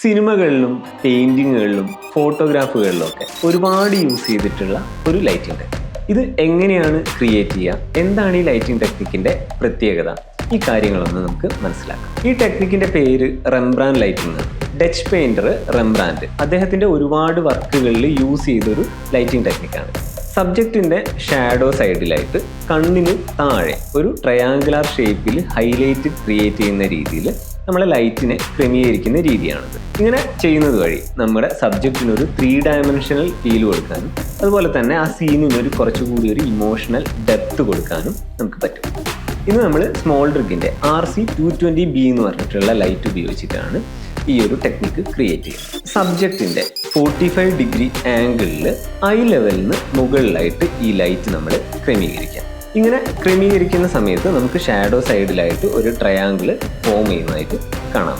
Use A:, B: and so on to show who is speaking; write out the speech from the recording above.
A: സിനിമകളിലും പെയിന്റിങ്ങുകളിലും ഫോട്ടോഗ്രാഫുകളിലും ഒക്കെ ഒരുപാട് യൂസ് ചെയ്തിട്ടുള്ള ഒരു ലൈറ്റിംഗ് ടെക്നിക്. ഇത് എങ്ങനെയാണ് ക്രിയേറ്റ് ചെയ്യുക, എന്താണ് ഈ ലൈറ്റിംഗ് ടെക്നിക്കിന്റെ പ്രത്യേകത, ഈ കാര്യങ്ങളൊന്ന് നമുക്ക് മനസ്സിലാക്കാം. ഈ ടെക്നിക്കിന്റെ പേര് റെംബ്രാൻഡ് ലൈറ്റിംഗ് ആണ്. ഡച്ച് പെയിന്റർ റെംബ്രാൻഡ് അദ്ദേഹത്തിന്റെ ഒരുപാട് വർക്കുകളിൽ യൂസ് ചെയ്തൊരു ലൈറ്റിംഗ് ടെക്നിക്കാണ്. സബ്ജക്റ്റിന്റെ ഷാഡോ സൈഡിലായിട്ട് കണ്ണിന് താഴെ ഒരു ട്രയാങ്കുലർ ഷേപ്പിൽ ഹൈലൈറ്റ് ക്രിയേറ്റ് ചെയ്യുന്ന രീതിയിൽ നമ്മളെ ലൈറ്റിനെ ക്രമീകരിക്കുന്ന രീതിയാണിത്. ഇങ്ങനെ ചെയ്യുന്നത് വഴി നമ്മുടെ സബ്ജക്റ്റിനൊരു 3 ഡയമെൻഷണൽ ഫീൽ കൊടുക്കാനും അതുപോലെ തന്നെ ആ സീനിനൊരു കുറച്ചുകൂടി ഒരു ഇമോഷണൽ ഡെപ്ത് കൊടുക്കാനും നമുക്ക് പറ്റും. ഇന്ന് നമ്മൾ സ്മോൾ റിഗിന്റെ RC220B എന്ന് പറഞ്ഞിട്ടുള്ള ലൈറ്റ് ഉപയോഗിച്ചിട്ടാണ് ഈ ഒരു ടെക്നിക്ക് ക്രിയേറ്റ് ചെയ്യുന്നത്. സബ്ജക്റ്റിന്റെ 45 ഡിഗ്രി ആംഗിളിൽ ഐ ലെവലിന് മുകളിലായിട്ട് ഈ ലൈറ്റ് നമ്മൾ ക്രമീകരിക്കാം. ഇങ്ങനെ ക്രമീകരിക്കുന്ന സമയത്ത് നമുക്ക് ഷാഡോ സൈഡിലായിട്ട് ഒരു ട്രയാങ്കിൾ ഫോം ചെയ്യുന്നതായിട്ട് കാണാം.